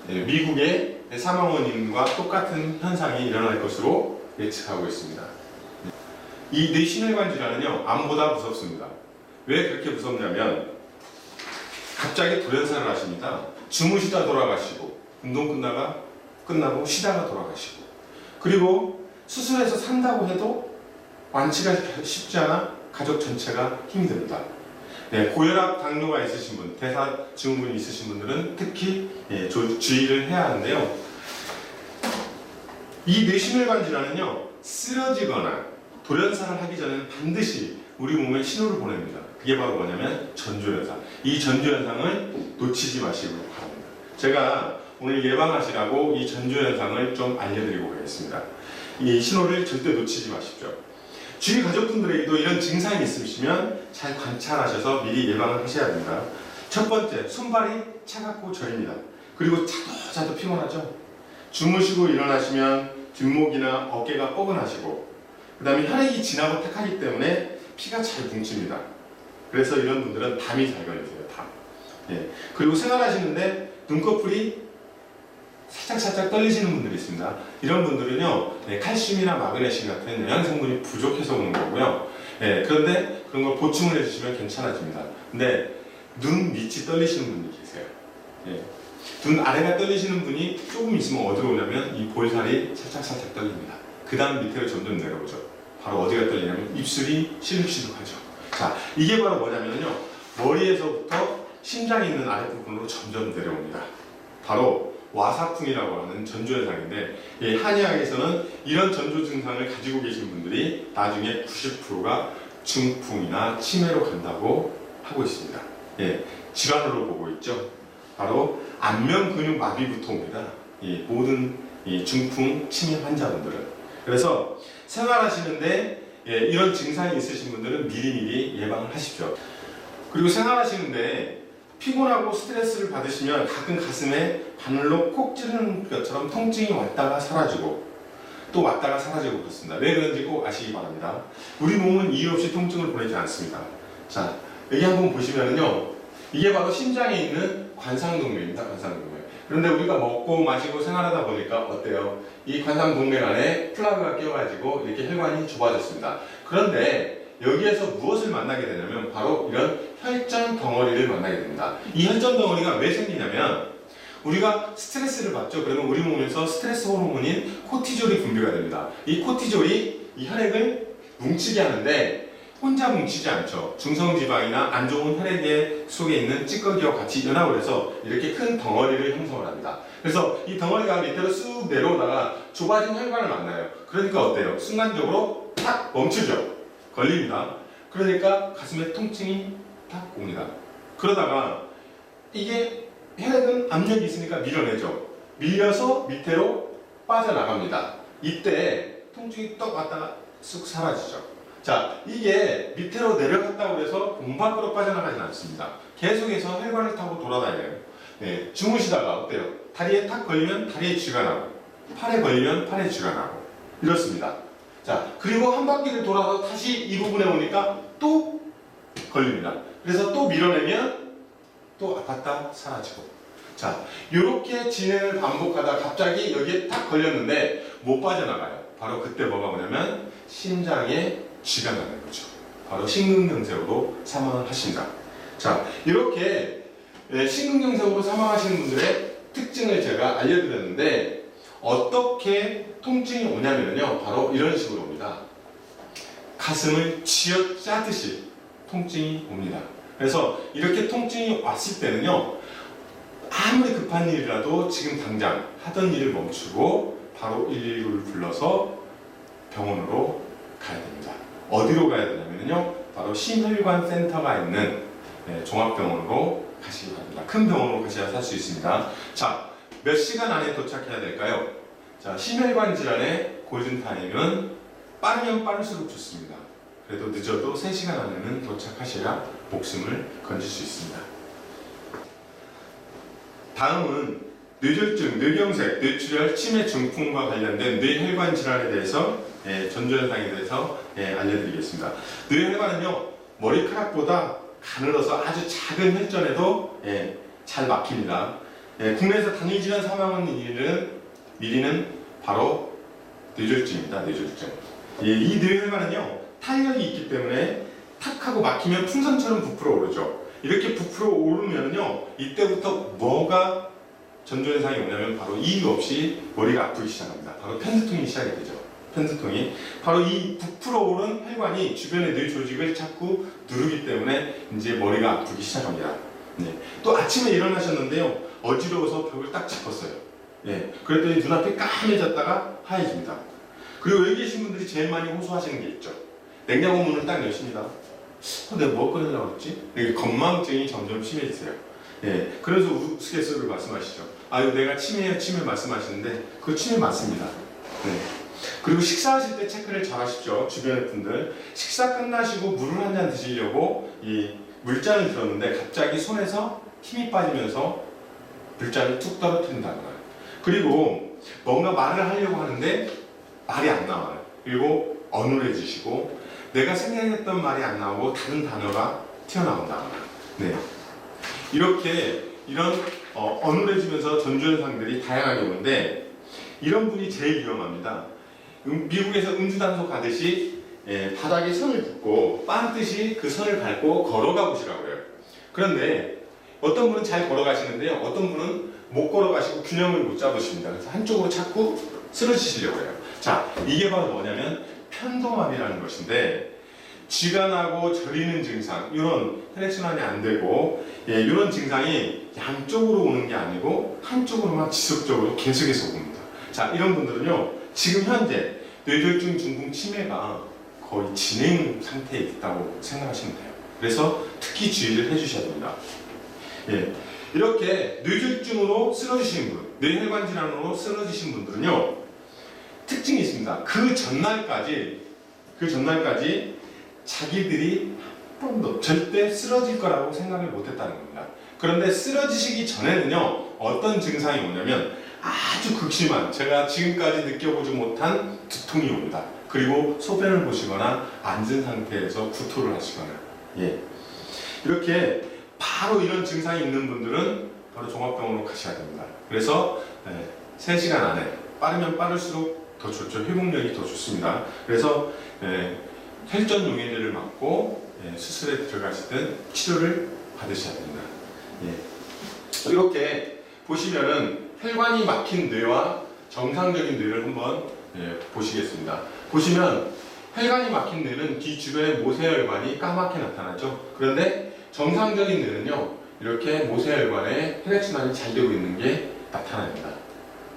미국의 사망 원인과 똑같은 현상이 일어날 것으로 예측하고 있습니다. 이 뇌심혈관 질환은요, 암보다 무섭습니다. 왜 그렇게 무섭냐면 갑자기 돌연사를 하십니다. 주무시다 돌아가시고 운동 끝나고 쉬다가 돌아가시고, 그리고 수술해서 산다고 해도 완치가 쉽지 않아 가족 전체가 힘듭니다. 고혈압, 당뇨가 있으신 분, 대사증후군이 있으신 분들은 특히 주의를 해야 하는데요. 이 뇌심혈관 질환은요, 쓰러지거나 돌연사를 하기 전에는 반드시 우리 몸에 신호를 보냅니다. 그게 바로 뭐냐면 전조현상. 이 전조현상을 놓치지 마시고 바랍니다. 제가 오늘 예방하시라고 이 전조현상을 좀 알려드리고 가겠습니다. 이 신호를 절대 놓치지 마십시오. 주위 가족분들에게도 이런 증상이 있으시면 잘 관찰하셔서 미리 예방을 하셔야 됩니다. 첫 번째, 손발이 차갑고 저립니다. 그리고 자도 피곤하죠. 주무시고 일어나시면 뒷목이나 어깨가 뻐근하시고, 그 다음에 혈액이 진하고 탁하기 때문에 피가 잘 뭉칩니다. 그래서 이런 분들은 담이 잘 걸리세요. 담. 그리고 생활하시는데 눈꺼풀이 살짝 떨리시는 분들이 있습니다. 이런 분들은요, 칼슘이나 마그네슘 같은 영양성분이 부족해서 오는 거고요. 그런데 그런 걸 보충을 해주시면 괜찮아집니다. 근데 눈 밑이 떨리시는 분이 계세요. 눈 아래가 떨리시는 분이 조금 있으면 어디로 오냐면 이 볼살이 살짝 떨립니다. 그 다음 밑으로 점점 내려오죠. 바로 어디가 떨리냐면 입술이 시룩시룩하죠. 자, 이게 바로 뭐냐면요, 머리에서부터 심장이 있는 아랫부분으로 점점 내려옵니다. 바로 와사풍이라고 하는 전조현상인데, 한의학에서는 이런 전조 증상을 가지고 계신 분들이 나중에 90%가 중풍이나 치매로 간다고 하고 있습니다. 질환으로 보고 있죠. 바로 안면 근육 마비부터 옵니다. 모든 중풍, 치매 환자분들은. 그래서 생활하시는데 이런 증상이 있으신 분들은 미리미리 예방을 하십시오. 그리고 생활하시는데 피곤하고 스트레스를 받으시면 가끔 가슴에 바늘로 콕 찌르는 것처럼 통증이 왔다가 사라지고 또 왔다가 사라지고 그렇습니다. 왜 그런지 꼭 아시기 바랍니다. 우리 몸은 이유 없이 통증을 보내지 않습니다. 자, 여기 한번 보시면은요, 이게 바로 심장에 있는 관상동맥입니다. 관상동맥. 그런데 우리가 먹고 마시고 생활하다 보니까 어때요? 이 관상동맥 안에 플라그가 끼어가지고 이렇게 혈관이 좁아졌습니다. 그런데 여기에서 무엇을 만나게 되냐면 바로 이런 혈전 덩어리를 만나게 됩니다. 이 혈전 덩어리가 왜 생기냐면 우리가 스트레스를 받죠. 그러면 우리 몸에서 스트레스 호르몬인 코티졸이 분비가 됩니다. 이 코티졸이 이 혈액을 뭉치게 하는데 혼자 뭉치지 않죠. 중성지방이나 안 좋은 혈액 속에 있는 찌꺼기와 같이 연합을 해서 이렇게 큰 덩어리를 형성을 합니다. 그래서 이 덩어리가 밑으로 쑥 내려오다가 좁아진 혈관을 만나요. 그러니까 어때요? 순간적으로 탁 멈추죠. 걸립니다. 그러니까 가슴에 통증이 탁 옵니다. 그러다가 이게 혈액은 압력이 있으니까 밀어내죠. 밀려서 밑으로 빠져나갑니다. 이때 통증이 떡 왔다가 쑥 사라지죠. 자, 이게 밑으로 내려갔다고 해서 몸 밖으로 빠져나가진 않습니다. 계속해서 혈관을 타고 돌아다녀요. 주무시다가 어때요? 다리에 탁 걸리면 다리에 쥐가 나고, 팔에 걸리면 팔에 쥐가 나고, 이렇습니다. 자, 그리고 한 바퀴를 돌아서 다시 이 부분에 오니까 또 걸립니다. 그래서 또 밀어내면 또 아팠다 사라지고. 자, 이렇게 진행을 반복하다 갑자기 여기에 딱 걸렸는데 못 빠져나가요. 바로 그때 뭐가 오냐면 심장에 쥐가 나는 거죠. 바로 심근경색으로 사망을 하신다. 자, 이렇게 심근경색으로 사망하시는 분들의 특징을 제가 알려드렸는데 어떻게 통증이 오냐면요, 바로 이런 식으로 옵니다. 가슴을 쥐어짜듯이 통증이 옵니다. 그래서 이렇게 통증이 왔을 때는요, 아무리 급한 일이라도 지금 당장 하던 일을 멈추고 바로 119를 불러서 병원으로 가야 됩니다. 어디로 가야 되냐면요, 바로 심혈관 센터가 있는 종합병원으로 가시기 바랍니다. 큰 병원으로 가셔야 살 수 있습니다. 자, 몇 시간 안에 도착해야 될까요? 자, 심혈관 질환의 골든타임은 빠르면 빠를수록 좋습니다. 그래도 늦어도 3시간 안에는 도착하셔야 목숨을 건질 수 있습니다. 다음은 뇌졸중, 뇌경색, 뇌출혈, 치매, 중풍과 관련된 뇌혈관 질환에 대해서 전조현상에 대해서 알려드리겠습니다. 뇌혈관은요 머리카락보다 가늘어서 아주 작은 혈전에도 잘 막힙니다. 국내에서 당일 질환 사망하는 일위는 바로 뇌졸중입니다. 뇌졸중. 이 뇌혈관은요 탄력이 있기 때문에 탁 하고 막히면 풍선처럼 부풀어 오르죠. 이렇게 부풀어 오르면요 이때부터 뭐가 전조현상이 오냐면 바로 이유 없이 머리가 아프기 시작합니다. 바로 편두통이 시작이 되죠. 편두통이 바로 이 부풀어 오른 혈관이 주변의 뇌 조직을 자꾸 누르기 때문에 이제 머리가 아프기 시작합니다. 또 아침에 일어나셨는데요 어지러워서 벽을 딱 짚었어요. 그랬더니 눈앞이 까매졌다가 하얘집니다. 그리고 여기 계신 분들이 제일 많이 호소하시는 게 있죠. 냉장고 문을 딱 여십니다. 내가 뭐 꺼내려고 했지? 이렇게 건망증이 점점 심해지세요. 그래서 우스갯소리를 말씀하시죠. 아유 내가 치매예요 치매 말씀하시는데 그 치매 맞습니다. 그리고 식사하실 때 체크를 잘 하십시오. 주변의 분들 식사 끝나시고 물을 한 잔 드시려고 이 물잔을 들었는데 갑자기 손에서 힘이 빠지면서 물잔을 툭 떨어뜨린다거나 그리고 뭔가 말을 하려고 하는데 말이 안 나와요. 그리고 어눌해지시고 내가 생각했던 말이 안 나오고 다른 단어가 튀어나온다거나 이런 어눌해지면서 전조현상들이 다양하게 오는데 이런 분이 제일 위험합니다. 미국에서 음주단속 가듯이 바닥에 선을 긋고 빠르듯이 그 선을 밟고 걸어가 보시라고 해요. 그런데 어떤 분은 잘 걸어가시는데요 어떤 분은 못 걸어가시고 균형을 못 잡으십니다. 그래서 한쪽으로 자꾸 쓰러지시려고 해요. 자, 이게 바로 뭐냐면 편도암이라는 것인데 쥐가 나고 저리는 증상, 이런 혈액순환이 안 되고 이런 증상이 양쪽으로 오는 게 아니고 한쪽으로만 지속적으로 계속해서 옵니다. 자, 이런 분들은요 지금 현재 뇌졸중 중풍 치매가 거의 진행 상태에 있다고 생각하시면 돼요. 그래서 특히 주의를 해주셔야 됩니다. 이렇게 뇌졸중으로 쓰러지신 분, 뇌혈관 질환으로 쓰러지신 분들은요 특징이 있습니다. 그 전날까지 자기들이 한 번도 절대 쓰러질 거라고 생각을 못했다는 겁니다. 그런데 쓰러지시기 전에는요 어떤 증상이 오냐면 아주 극심한 제가 지금까지 느껴보지 못한 두통이 옵니다. 그리고 소변을 보시거나 앉은 상태에서 구토를 하시거나 이렇게 바로 이런 증상이 있는 분들은 바로 종합병원으로 가셔야 됩니다. 그래서 3시간 안에 빠르면 빠를수록 더 좋죠. 회복력이 더 좋습니다. 그래서 혈전 용해제를 맞고 수술에 들어가시든 치료를 받으셔야 됩니다. 이렇게 보시면은 혈관이 막힌 뇌와 정상적인 뇌를 한번 보시겠습니다. 보시면 혈관이 막힌 뇌는 귀 주변의 모세혈관이 까맣게 나타나죠. 그런데 정상적인 뇌는요 이렇게 모세혈관에 혈액순환이 잘 되고 있는 게 나타납니다.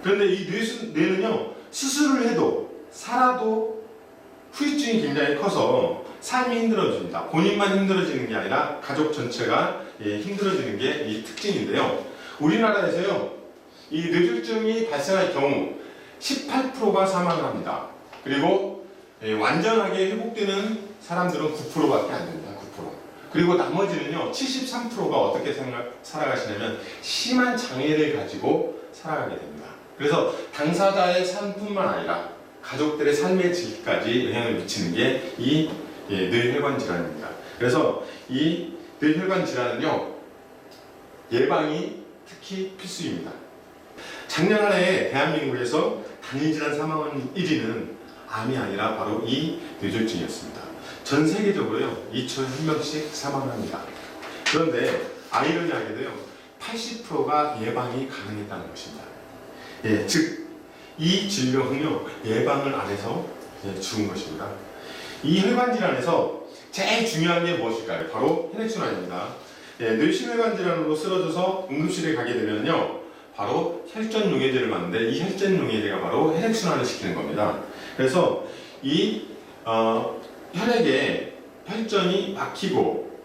그런데 이 뇌는요 수술을 해도 살아도 후유증이 굉장히 커서 삶이 힘들어집니다. 본인만 힘들어지는 게 아니라 가족 전체가 힘들어지는 게 이 특징인데요. 우리나라에서요 이 뇌졸중이 발생할 경우 18%가 사망을 합니다. 그리고 완전하게 회복되는 사람들은 9%밖에 안 됩니다. 9%. 그리고 나머지는요 73%가 어떻게 살아가시냐면 심한 장애를 가지고 살아가게 됩니다. 그래서 당사자의 삶뿐만 아니라 가족들의 삶의 질까지 영향을 미치는 게 이 뇌혈관 질환입니다. 그래서 이 뇌혈관 질환은요 예방이 특히 필수입니다. 작년 한 해 대한민국에서 단일질환 사망한 1위는 암이 아니라 바로 이 뇌졸중이었습니다. 전 세계적으로요 2,000명씩 사망합니다. 그런데 아이러니하게도요 80%가 예방이 가능했다는 것입니다. 즉 이 질병은요 예방을 안 해서 죽은 것입니다. 이 혈관 질환에서 제일 중요한 게 무엇일까요? 바로 혈액순환입니다. 뇌심혈관 질환으로 쓰러져서 응급실에 가게 되면요 바로 혈전 용해제를 맞는데 이 혈전 용해제가 바로 혈액순환을 시키는 겁니다. 그래서 이 혈액에 혈전이 막히고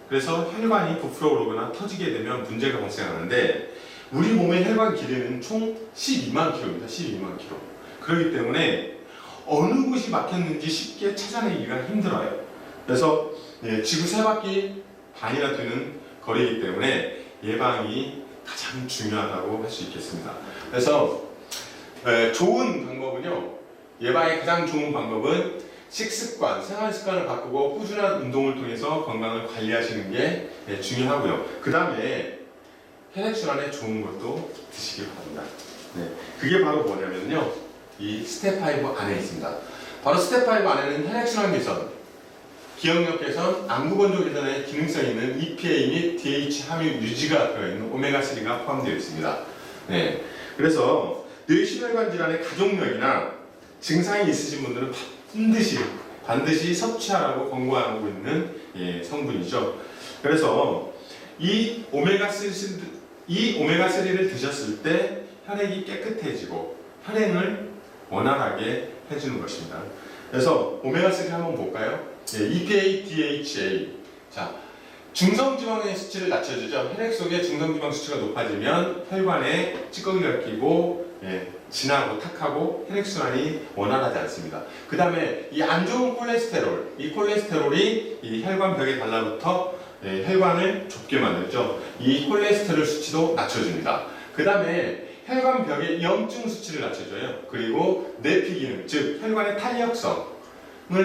그래서 혈관이 부풀어 오르거나 터지게 되면 문제가 발생하는데 우리 몸의 혈관 길이는 총 12만 킬로입니다. 12만 킬로. 그렇기 때문에 어느 곳이 막혔는지 쉽게 찾아내기가 힘들어요. 그래서 지구 3바퀴 반이나 되는 거리이기 때문에 예방이 가장 중요하다고 할 수 있겠습니다. 그래서 좋은 방법은요 예방에 가장 좋은 방법은 식습관, 생활 습관을 바꾸고 꾸준한 운동을 통해서 건강을 관리하시는 게 중요하고요. 그 다음에 혈액순환에 좋은 것도 드시기 바랍니다. 그게 바로 뭐냐면요, 이 스텝 5 안에 있습니다. 바로 스텝 5 안에는 혈액순환 개선, 기억력 개선, 안구건조 개선에 기능성 있는 EPA 및 DH 함유 유지가 들어있는 오메가3가 포함되어 있습니다. 그래서 뇌심혈관 질환의 가족력이나 증상이 있으신 분들은 반드시 섭취하라고 권고하고 있는 성분이죠. 그래서 이 오메가3를 드셨을 때 혈액이 깨끗해지고 혈행을 원활하게 해주는 것입니다. 그래서 오메가3 한번 볼까요? EPA, DHA. 자, 중성지방의 수치를 낮춰주죠. 혈액 속에 중성지방 수치가 높아지면 혈관에 찌꺼기가 끼고 진하고 탁하고 혈액순환이 원활하지 않습니다. 그 다음에 이 안 좋은 콜레스테롤, 이 콜레스테롤이 이 혈관벽에 달라붙어 혈관을 좁게 만들죠. 이 콜레스테롤 수치도 낮춰줍니다. 그 다음에 혈관벽의 염증 수치를 낮춰줘요. 그리고 내피 기능, 즉 혈관의 탄력성을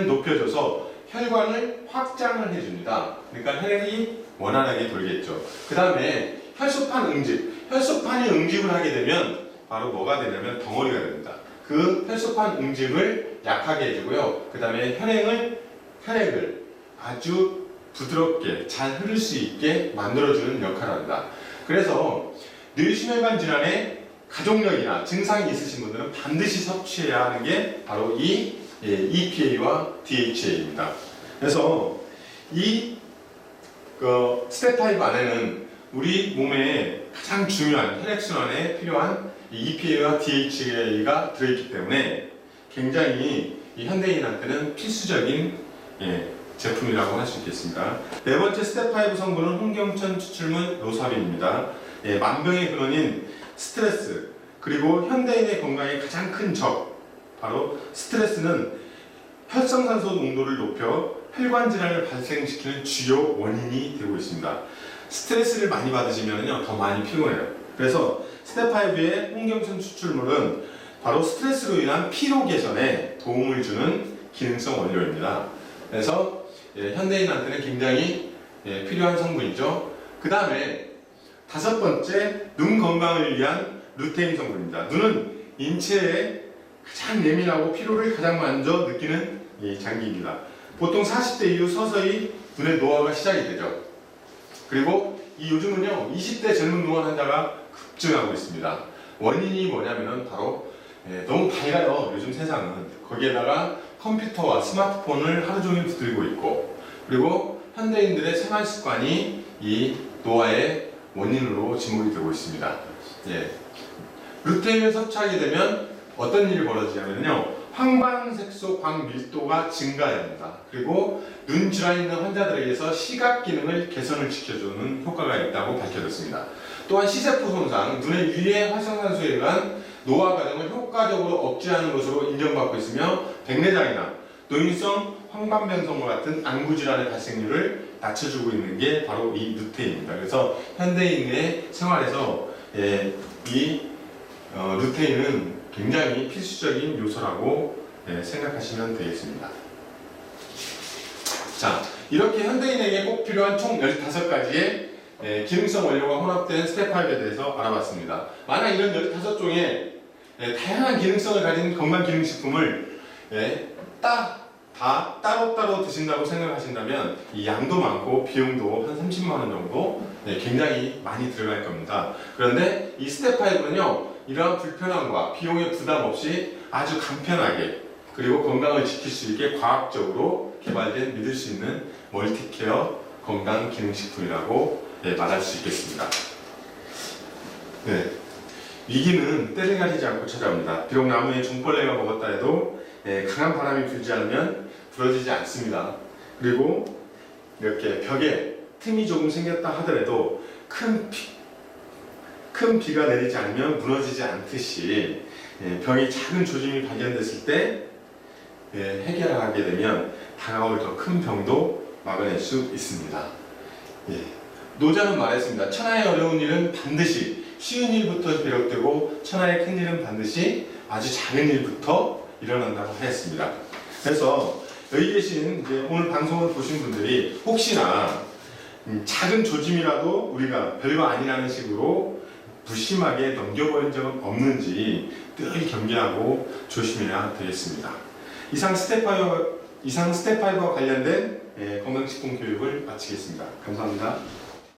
높여줘서 혈관을 확장을 해줍니다. 그러니까 혈액이 원활하게 돌겠죠. 그 다음에 혈소판 응집, 혈소판이 응집을 하게 되면 바로 뭐가 되냐면 덩어리가 됩니다. 그 혈소판 응집을 약하게 해주고요. 그 다음에 혈액을 아주 부드럽게 잘 흐를 수 있게 만들어주는 역할을 합니다. 그래서 뇌심혈관 질환에 가족력이나 증상이 있으신 분들은 반드시 섭취해야 하는 게 바로 이 EPA와 DHA입니다. 그래서 이 스텝 5 안에는 우리 몸에 가장 중요한 혈액순환에 필요한 EPA와 DHA가 들어있기 때문에 굉장히 이 현대인한테는 필수적인 제품이라고 할 수 있겠습니다. 네 번째 스텝 5 성분은 홍경천 추출물 로사빈입니다. 만병의 근원인 스트레스, 그리고 현대인의 건강에 가장 큰 적, 바로 스트레스는 혈성산소 농도를 높여 혈관 질환을 발생시키는 주요 원인이 되고 있습니다. 스트레스를 많이 받으시면 더 많이 피곤해요. 그래서 스텝 5의 홍경천 추출물은 바로 스트레스로 인한 피로 개선에 도움을 주는 기능성 원료입니다. 그래서 현대인한테는 굉장히 필요한 성분이죠. 그 다음에 다섯 번째, 눈 건강을 위한 루테인 성분입니다. 눈은 인체에 가장 예민하고 피로를 가장 먼저 느끼는 장기입니다. 보통 40대 이후 서서히 눈의 노화가 시작이 되죠. 그리고 요즘은요 20대 젊은 노안 환자가 급증하고 있습니다. 원인이 뭐냐면은 바로 너무 밝아요. 요즘 세상은. 거기에다가 컴퓨터와 스마트폰을 하루 종일 붙들고 있고, 그리고 현대인들의 생활 습관이 이 노화의 원인으로 지목이 되고 있습니다. 루테인을 섭취하게 되면 어떤 일이 벌어지냐면요, 황반색소 광밀도가 증가합니다. 그리고 눈 질환이 있는 환자들에게서 시각 기능을 개선을 시켜주는 효과가 있다고 밝혀졌습니다. 또한 시세포 손상, 눈의 유해 활성산소에 의한 노화 과정을 효과적으로 억제하는 것으로 인정받고 있으며 백내장이나 노인성 황반변성과 같은 안구 질환의 발생률을 낮춰주고 있는 게 바로 이 루테인입니다. 그래서 현대인의 생활에서 이 루테인은 굉장히 필수적인 요소라고 생각하시면 되겠습니다. 자, 이렇게 현대인에게 꼭 필요한 총 15가지의 기능성 원료가 혼합된 스텝 5에 대해서 알아봤습니다. 만약 이런 15종의 다양한 기능성을 가진 건강기능식품을 다 따로따로 드신다고 생각하신다면 이 양도 많고 비용도 한 30만원 정도 굉장히 많이 들어갈 겁니다. 그런데 이 스텝 5는요, 이러한 불편함과 비용의 부담 없이 아주 간편하게, 그리고 건강을 지킬 수 있게 과학적으로 개발된 믿을 수 있는 멀티케어 건강기능식품이라고 말할 수 있겠습니다. 위기는 때를 가리지 않고 찾아옵니다. 비록 나무에 종벌레가 먹었다 해도 강한 바람이 불지 않으면 부러지지 않습니다. 그리고 이렇게 벽에 틈이 조금 생겼다 하더라도 큰 비가 내리지 않으면 무너지지 않듯이 병이 작은 조짐이 발견됐을 때 해결하게 되면 다가올 더 큰 병도 막아낼 수 있습니다. 노자는 말했습니다. 천하의 어려운 일은 반드시 쉬운 일부터 비롯되고 천하의 큰 일은 반드시 아주 작은 일부터 일어난다고 하였습니다. 그래서 여기 계신 이제 오늘 방송을 보신 분들이 혹시나 작은 조짐이라도 우리가 별거 아니라는 식으로 무심하게 넘겨버린 적은 없는지 늘 경계하고 조심해야 되겠습니다. 이상 스텝5와 관련된 건강식품 교육을 마치겠습니다. 감사합니다.